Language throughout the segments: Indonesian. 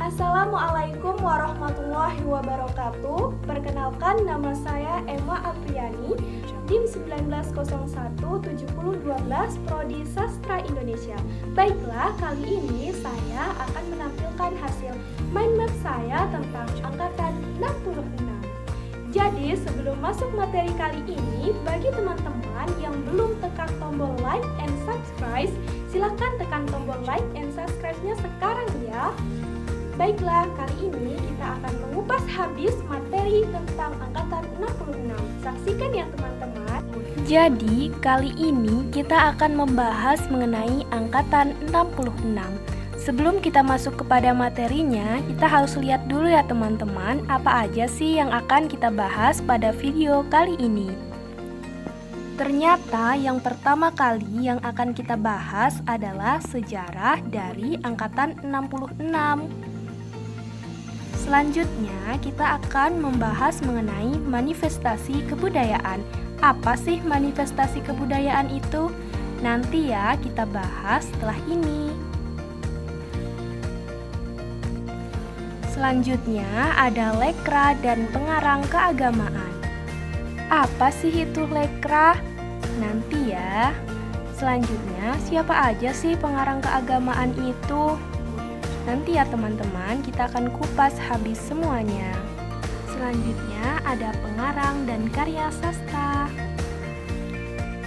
Assalamualaikum warahmatullahi wabarakatuh. Perkenalkan, nama saya Emma Apriani, DIM 19017012 Prodi Sastra Indonesia. Baiklah, kali ini saya akan menampilkan hasil mind map saya tentang angkatan 66. Jadi, sebelum masuk materi kali ini, bagi teman-teman yang belum tekan tombol like and subscribe, silahkan tekan tombol like and subscribe-nya sekarang ya. Baiklah, kali ini kita akan mengupas habis materi tentang angkatan 66. Saksikan ya teman-teman. Jadi, kali ini kita akan membahas mengenai angkatan 66. Sebelum kita masuk kepada materinya, kita harus lihat dulu ya teman-teman, apa aja sih yang akan kita bahas pada video kali ini. Ternyata yang pertama kali yang akan kita bahas adalah sejarah dari angkatan 66. Selanjutnya, kita akan membahas mengenai manifestasi kebudayaan. Apa sih manifestasi kebudayaan itu? Nanti ya kita bahas setelah ini. Selanjutnya ada lekra dan pengarang keagamaan. Apa sih itu lekra? Nanti ya. Selanjutnya, siapa aja sih pengarang keagamaan itu? Nanti ya teman-teman, kita akan kupas habis semuanya. Selanjutnya ada pengarang dan karya sastra.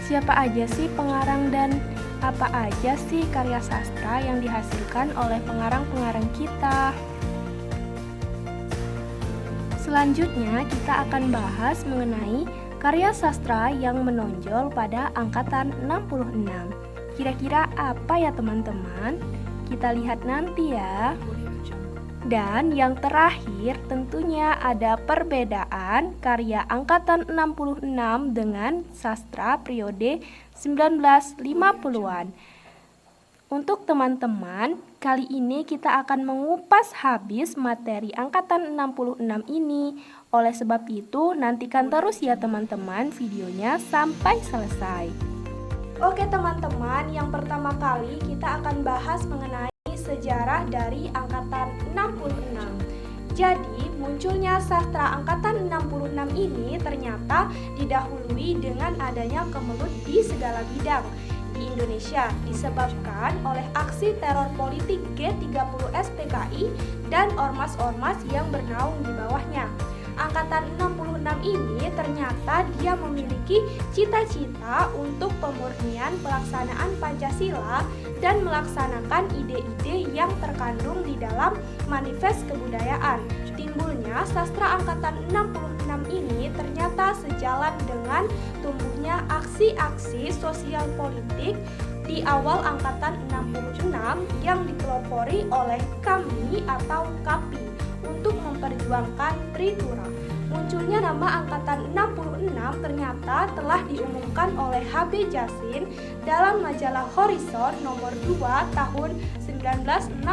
Siapa aja sih pengarang dan apa aja sih karya sastra yang dihasilkan oleh pengarang-pengarang kita? Selanjutnya kita akan bahas mengenai karya sastra yang menonjol pada angkatan 66. Kira-kira apa ya teman-teman? Kita lihat nanti ya. Dan yang terakhir tentunya ada perbedaan karya angkatan 66 dengan sastra periode 1950-an. Untuk teman-teman, kali ini kita akan mengupas habis materi angkatan 66 ini. Oleh sebab itu, nantikan terus ya teman-teman videonya sampai selesai. Oke teman-teman, yang pertama kali kita akan bahas mengenai sejarah dari angkatan 66. Jadi, munculnya sastra angkatan 66 ini ternyata didahului dengan adanya kemelut di segala bidang di Indonesia disebabkan oleh aksi teror politik G30S PKI dan ormas-ormas yang bernaung di bawahnya. Angkatan 66 ini ternyata dia memiliki cita-cita untuk pemurnian pelaksanaan Pancasila dan melaksanakan ide-ide yang terkandung di dalam manifest kebudayaan. Timbulnya sastra angkatan 66 ini ternyata sejalan dengan tumbuhnya aksi-aksi sosial politik di awal angkatan 66 yang dipelopori oleh kami atau KAPI untuk memperjuangkan Tritura. Munculnya nama angkatan 66 ternyata telah diumumkan oleh HB Jasin dalam majalah Horizon nomor 2 tahun 1966.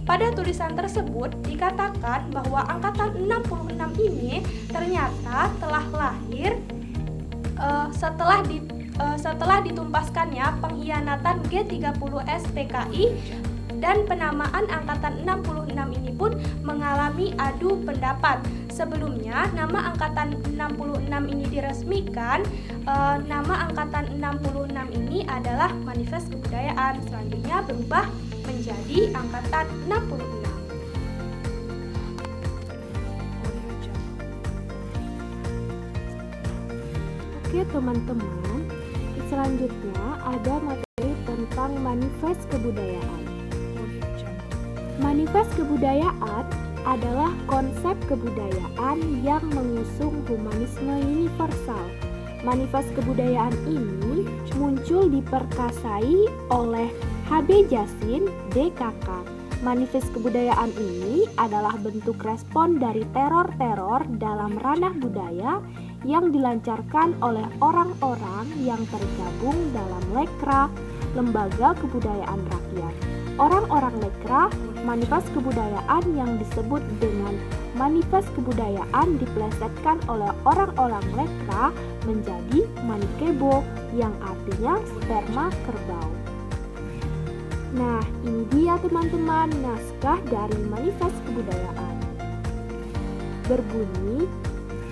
Pada tulisan tersebut dikatakan bahwa angkatan 66 ini ternyata telah lahir setelah ditumpaskannya pengkhianatan G30S PKI, dan penamaan angkatan 66 ini pun mengalami adu pendapat. Sebelumnya nama angkatan 66 ini diresmikan, nama angkatan 66 ini adalah Manifest Kebudayaan. Selanjutnya berubah menjadi angkatan 66. Oke teman-teman, selanjutnya ada materi tentang Manifest Kebudayaan. Manifest kebudayaan adalah konsep kebudayaan yang mengusung humanisme universal. Manifest kebudayaan ini muncul diperkasai oleh HB Jasin, DKK. Manifest kebudayaan ini adalah bentuk respon dari teror-teror dalam ranah budaya yang dilancarkan oleh orang-orang yang tergabung dalam lekra, lembaga kebudayaan rakyat. Orang-orang lekra, manifest kebudayaan yang disebut dengan manifest kebudayaan diplesetkan oleh orang-orang lekra menjadi manikebo yang artinya sperma kerbau. Nah, ini dia teman-teman naskah dari Manifest Kebudayaan. Berbunyi,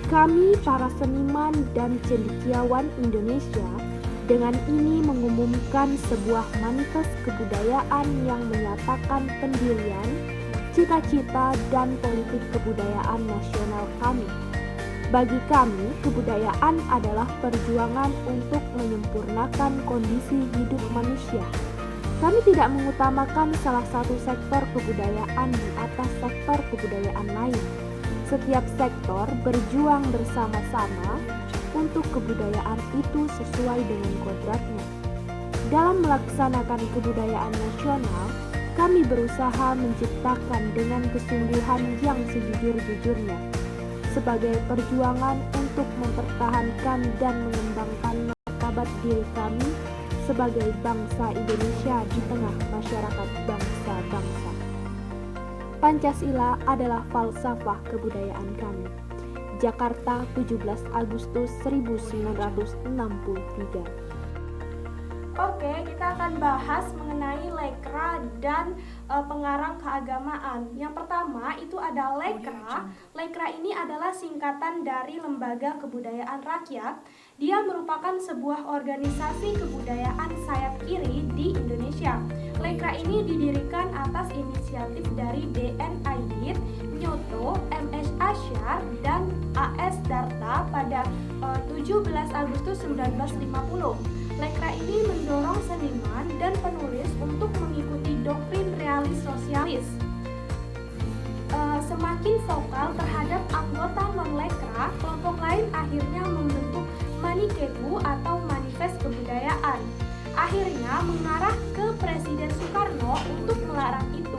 kami para seniman dan cendekiawan Indonesia dengan ini mengumumkan sebuah manifest kebudayaan yang menyatakan pendirian, cita-cita, dan politik kebudayaan nasional kami. Bagi kami, kebudayaan adalah perjuangan untuk menyempurnakan kondisi hidup manusia. Kami tidak mengutamakan salah satu sektor kebudayaan di atas sektor kebudayaan lain. Setiap sektor berjuang bersama-sama untuk kebudayaan itu sesuai dengan kodratnya. Dalam melaksanakan kebudayaan nasional, kami berusaha menciptakan dengan kesungguhan yang sejujur-jujurnya sebagai perjuangan untuk mempertahankan dan mengembangkan martabat diri kami sebagai bangsa Indonesia di tengah masyarakat bangsa-bangsa. Pancasila adalah falsafah kebudayaan kami. Jakarta, 17 Agustus 1963. Oke, kita akan bahas mengenai lekra dan pengarang keagamaan. Yang pertama itu ada lekra. Lekra ini adalah singkatan dari Lembaga Kebudayaan Rakyat. Dia merupakan sebuah organisasi kebudayaan sayap kiri di Indonesia. Lekra ini didirikan atas inisiatif dari D.N. Aidit, Nyoto, M.S. Asyar, dan A.S. Darta pada 17 Agustus 1950. Lekra ini mendorong seniman dan penulis untuk mengikuti doktrin realis sosialis. Semakin vokal terhadap anggota non-lekra, kelompok lain akhirnya membentuk Manikebu atau Manifest Kebudayaan. Akhirnya mengarah ke Presiden Soekarno untuk melarang itu.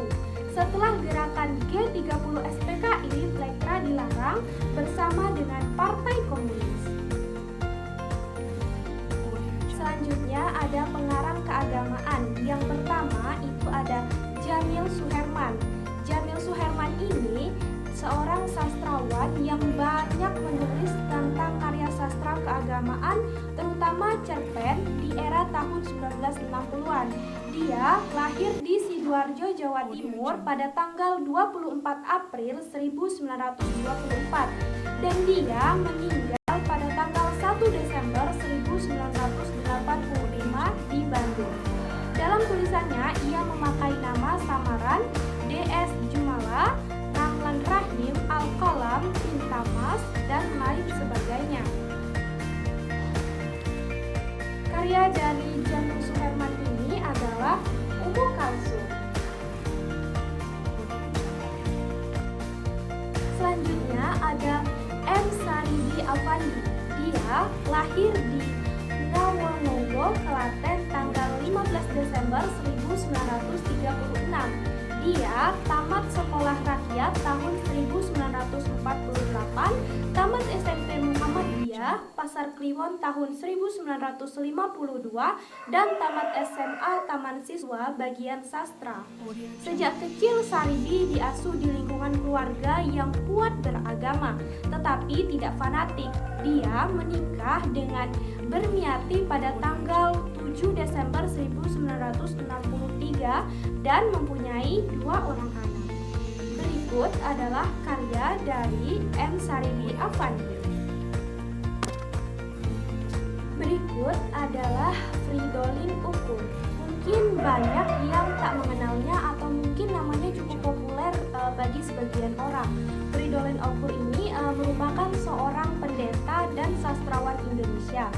Setelah gerakan G30 SPKI, lekra dilarang bersama dengan Partai Komunis. Selanjutnya ada pengarang keagamaan. Yang pertama itu ada Jamil Suherman. Jamil Suherman ini seorang sastrawan yang banyak menulis tentang karya sastra keagamaan, terutama cerpen di era tahun 1960-an. Dia lahir di Sidoarjo, Jawa Timur pada tanggal 24 April 1924 dan dia meninggal pada tanggal 1 Desember 1985 di Bandung. Dalam tulisannya, ia memakai nama samaran D.S. Jumala, Ramlan Rahim, Al-Qalam, Pintamas, dan lain sebagainya. Karya dari Jamil Suherman ini adalah Umu Kalsum. Selanjutnya ada M. Saridi Avandi. Dia lahir di Ngawongowo, Klaten tanggal 15 Desember 1936. Dia tamat sekolah rakyat tahun 1948, tamat SMP Muhammadiyah Pasar Kliwon tahun 1952, dan tamat SMA Taman Siswa bagian sastra. Sejak kecil Saridi diasuh di lingkungan keluarga yang kuat beragama, tetapi tidak fanatik. Dia menikah dengan Bermiati pada tanggal 7 Desember 1963 dan mempunyai 2 orang anak. Berikut adalah karya dari M. Saridi Avandi. Berikut adalah Fridolin Ukur. Mungkin banyak yang tak mengenalnya atau mungkin namanya cukup populer bagi sebagian orang. Fridolin Ukur ini merupakan seorang pendeta dan sastrawan Indonesia.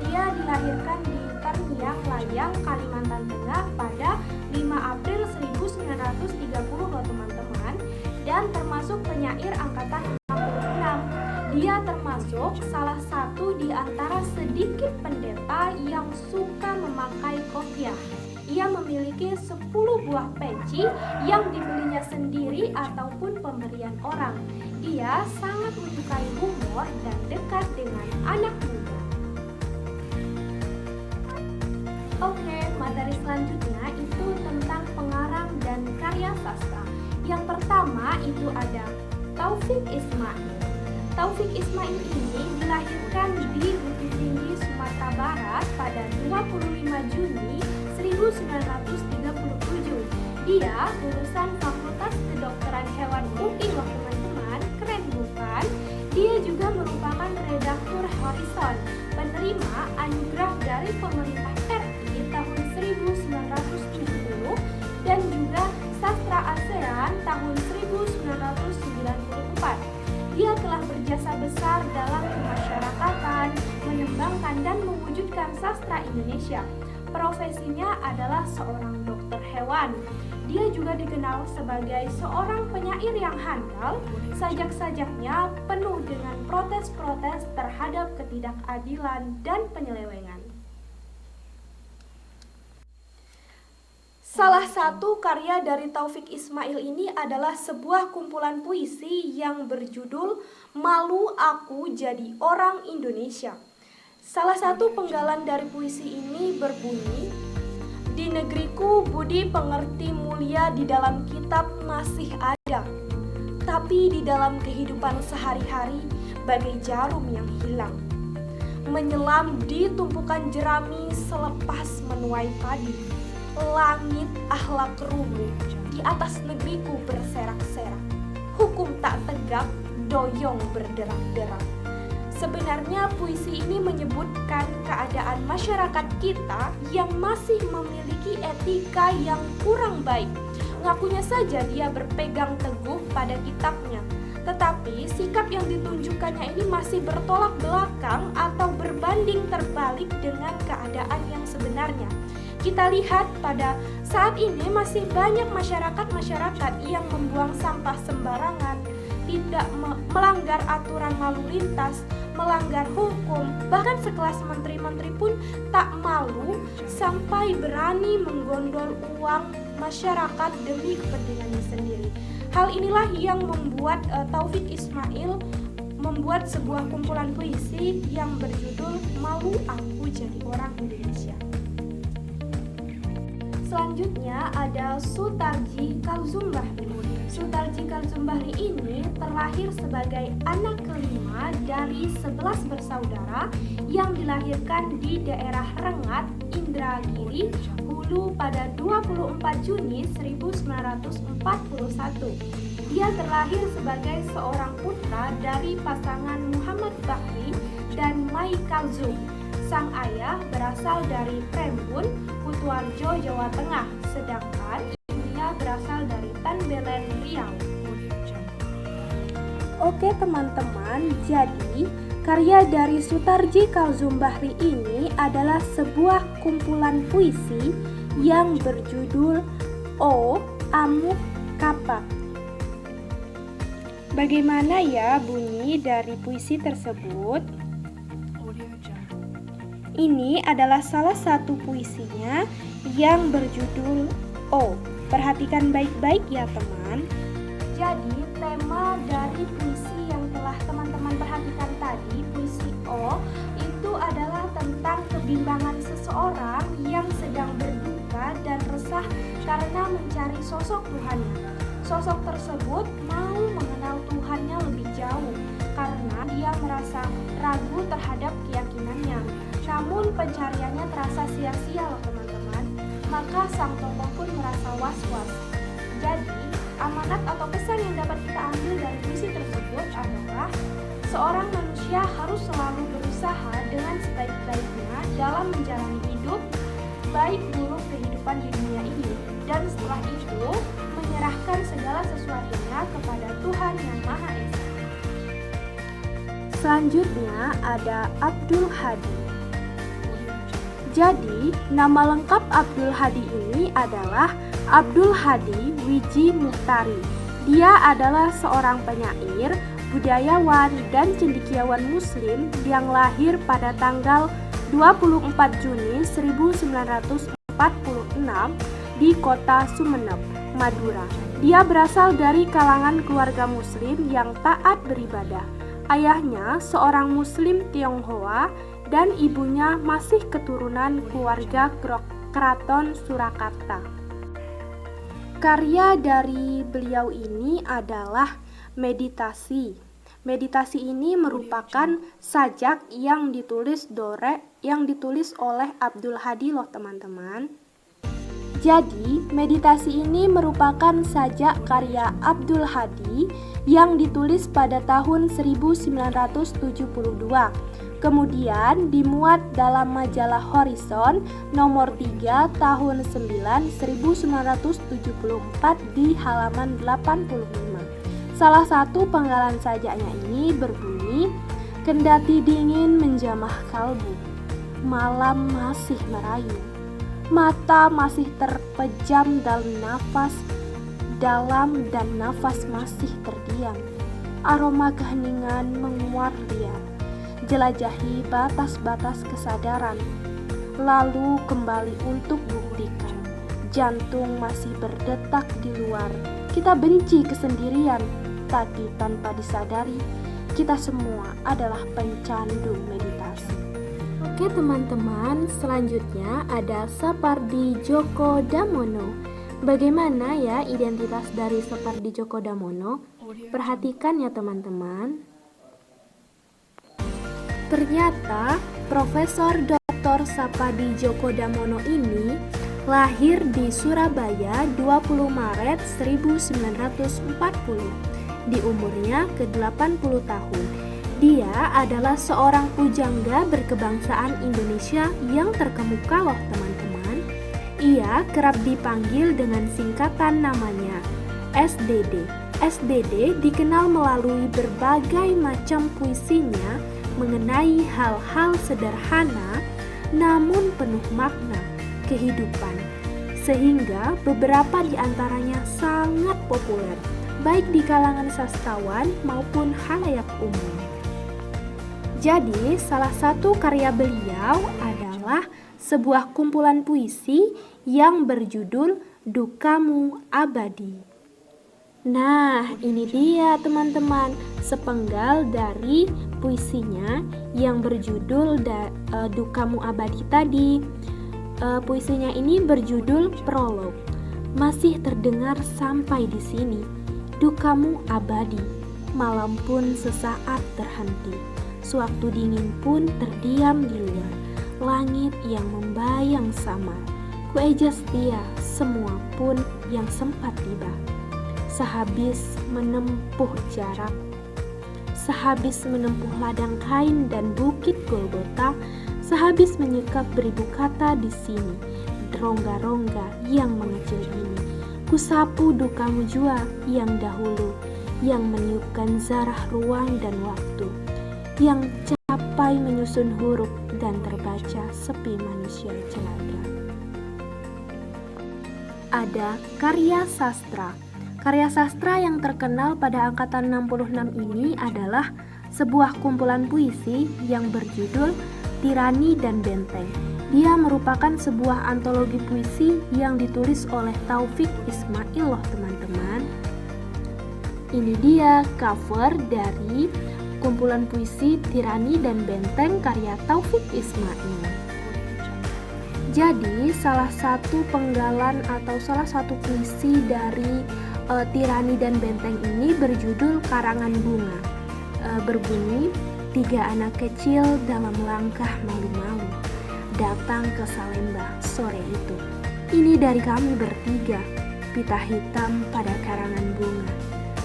Dia dilahirkan di Terngiang Layang, Kalimantan Tengah pada 5 April 1930 loh teman-teman, dan termasuk penyair angkatan 66. Dia termasuk salah satu di antara sedikit pendeta yang suka memakai kopiah. Ia memiliki 10 buah peci yang dibelinya sendiri ataupun pemberian orang. Dia sangat menyukai humor dan dekat dengan anak muda. Oke, materi selanjutnya itu tentang pengarang dan karya sastra. Yang pertama itu ada Taufik Ismail. Taufik Ismail ini dilahirkan di Bukit Tinggi, Sumatera Barat pada 25 Juni 1937. Dia lulusan Fakultas Kedokteran Hewan UI loh teman-teman, keren bukan? Dia juga merupakan redaktur Horizon, penerima anugerah dari pemerintah RI tahun 1970 dan juga Sastra ASEAN tahun 1994. Dia telah berjasa besar dalam kemasyarakatan, mengembangkan dan mewujudkan sastra Indonesia. Profesinya adalah seorang dokter hewan. Dia juga dikenal sebagai seorang penyair yang handal. Sajak-sajaknya penuh dengan protes-protes terhadap ketidakadilan dan penyelewengan. Salah satu karya dari Taufik Ismail ini adalah sebuah kumpulan puisi yang berjudul Malu Aku Jadi Orang Indonesia. Salah satu penggalan dari puisi ini berbunyi, "Di negeriku budi pengerti mulia di dalam kitab masih ada, tapi di dalam kehidupan sehari-hari bagai jarum yang hilang. Menyelam di tumpukan jerami selepas menuai padi. Langit akhlak rubuh, di atas negeriku berserak-serak. Hukum tak tegak, doyong berderak-derak." Sebenarnya puisi ini menyebutkan keadaan masyarakat kita yang masih memiliki etika yang kurang baik. Ngakunya saja dia berpegang teguh pada kitabnya, tetapi sikap yang ditunjukkannya ini masih bertolak belakang atau berbanding terbalik dengan keadaan yang sebenarnya. Kita lihat pada saat ini masih banyak masyarakat yang membuang sampah sembarangan, tidak melanggar aturan lalu lintas, melanggar hukum, bahkan sekelas menteri-menteri pun tak malu sampai berani menggondol uang masyarakat demi kepentingannya sendiri. Hal inilah yang membuat Taufik Ismail membuat sebuah kumpulan puisi yang berjudul Malu Aku Jadi Orang Indonesia. Selanjutnya ada Sutarji Kalzumbahri. Sutarji Kalzumbahri ini terlahir sebagai anak kelima dari 11 bersaudara yang dilahirkan di daerah Rengat, Indragiri, Hulu pada 24 Juni 1941. Dia terlahir sebagai seorang putra dari pasangan Muhammad Bakri dan Mai Kalzum. Sang ayah berasal dari Prembun, Kutuarjo, Jawa Tengah, sedangkan ibunya berasal dari Tanbelen, Riau. Oke teman-teman, jadi karya dari Sutarji Kalzumbahri ini adalah sebuah kumpulan puisi yang berjudul O Amuk Kapak. Bagaimana ya bunyi dari puisi tersebut? Ini adalah salah satu puisinya yang berjudul O. Perhatikan baik-baik ya teman. Jadi tema dari puisi yang telah teman-teman perhatikan tadi, puisi O, itu adalah tentang kebimbangan seseorang yang sedang berduka dan resah karena mencari sosok Tuhannya. Sosok tersebut mau mengenal Tuhannya lebih jauh karena dia merasa ragu terhadap keyakinannya. Namun pencariannya terasa sia-sia loh teman-teman. Maka sang tokoh pun merasa was-was. Jadi amanat atau pesan yang dapat kita ambil dari puisi tersebut adalah seorang manusia harus selalu berusaha dengan sebaik-baiknya dalam menjalani hidup, baik buruk kehidupan di dunia ini, dan setelah itu menyerahkan segala sesuatunya kepada Tuhan yang Maha Esa. Selanjutnya ada Abdul Hadi. Jadi, nama lengkap Abdul Hadi ini adalah Abdul Hadi Wiji Muhtari. Dia adalah seorang penyair, budayawan, dan cendekiawan muslim yang lahir pada tanggal 24 Juni 1946 di kota Sumeneb, Madura. Dia berasal dari kalangan keluarga muslim yang taat beribadah. Ayahnya seorang muslim Tionghoa dan ibunya masih keturunan keluarga Keraton Surakarta. Karya dari beliau ini adalah meditasi. Meditasi ini merupakan sajak yang ditulis oleh Abdul Hadi loh teman-teman. Jadi, meditasi ini merupakan sajak karya Abdul Hadi yang ditulis pada tahun 1972. Kemudian dimuat dalam majalah Horizon nomor 3 tahun 1974 di halaman 85. Salah satu penggalan sajaknya ini berbunyi, kendati dingin menjamah kalbu, malam masih merayu, mata masih terpejam dalam dan nafas masih terdiam, aroma keheningan menguar liar, jelajahi batas-batas kesadaran, lalu kembali untuk buktikan, jantung masih berdetak di luar, kita benci kesendirian, tapi tanpa disadari, kita semua adalah pencandu meditasi. Oke teman-teman, selanjutnya ada Sapardi Djoko Damono. Bagaimana ya identitas dari Sapardi Djoko Damono? Perhatikan ya teman-teman. Ternyata Profesor Dr. Sapardi Djoko Damono ini lahir di Surabaya 20 Maret 1940. Di umurnya ke-80 tahun. Dia adalah seorang pujangga berkebangsaan Indonesia yang terkemuka loh teman-teman. Ia kerap dipanggil dengan singkatan namanya SDD. SDD dikenal melalui berbagai macam puisinya mengenai hal-hal sederhana namun penuh makna kehidupan, sehingga beberapa di antaranya sangat populer baik di kalangan sastrawan maupun khalayak umum. Jadi, salah satu karya beliau adalah sebuah kumpulan puisi yang berjudul Dukamu Abadi. Nah, ini dia teman-teman, sepenggal dari puisinya yang berjudul Dukamu Abadi tadi. Puisinya ini berjudul Prolog. Masih terdengar sampai di sini. Dukamu abadi, malam pun sesaat terhenti, sewaktu dingin pun terdiam di luar, langit yang membayang samar, kueja setia semua pun yang sempat tiba, sehabis menempuh jarak, sehabis menempuh ladang kain dan bukit Golgota, sehabis menyekap beribu kata di sini, rongga-rongga yang mengecil ini. Kusapu dukamu jua yang dahulu, yang meniupkan zarah ruang dan waktu, yang capai menyusun huruf dan terbaca sepi manusia jelata. Ada karya sastra. Karya sastra yang terkenal pada angkatan 66 ini adalah sebuah kumpulan puisi yang berjudul Tirani dan Benteng. Dia merupakan sebuah antologi puisi yang ditulis oleh Taufik Ismail loh teman-teman. Ini dia cover dari kumpulan puisi Tirani dan Benteng karya Taufik Ismail. Jadi salah satu penggalan atau salah satu puisi dari Tirani dan Benteng ini berjudul Karangan Bunga. Berbunyi, 3 anak kecil dalam langkah malu-malu datang ke Salemba sore itu. Ini dari kami bertiga, pita hitam pada karangan bunga,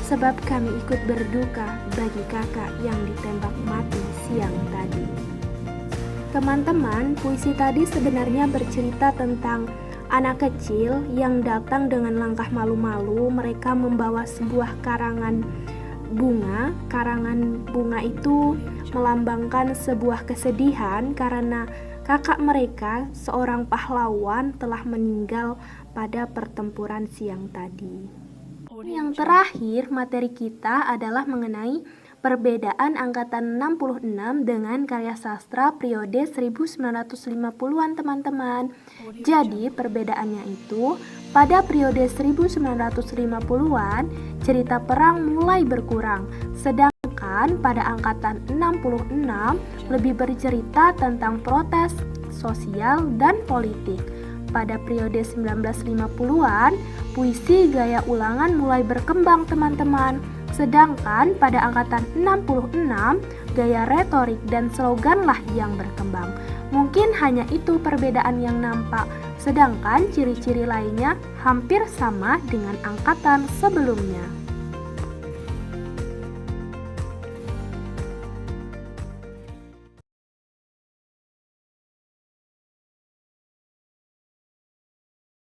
sebab kami ikut berduka bagi kakak yang ditembak mati siang tadi. Teman-teman, puisi tadi sebenarnya bercerita tentang anak kecil yang datang dengan langkah malu-malu. Mereka membawa sebuah karangan bunga. Karangan bunga itu melambangkan sebuah kesedihan karena kakak mereka, seorang pahlawan, telah meninggal pada pertempuran siang tadi. Yang terakhir, materi kita adalah mengenai perbedaan angkatan 66 dengan karya sastra periode 1950-an teman-teman. Jadi perbedaannya itu, pada periode 1950-an cerita perang mulai berkurang, sedangkan pada angkatan 66 lebih bercerita tentang protes sosial dan politik. Pada periode 1950-an, puisi gaya ulangan mulai berkembang teman-teman. Sedangkan pada angkatan 66, gaya retorik dan sloganlah yang berkembang. Mungkin hanya itu perbedaan yang nampak. Sedangkan ciri-ciri lainnya hampir sama dengan angkatan sebelumnya.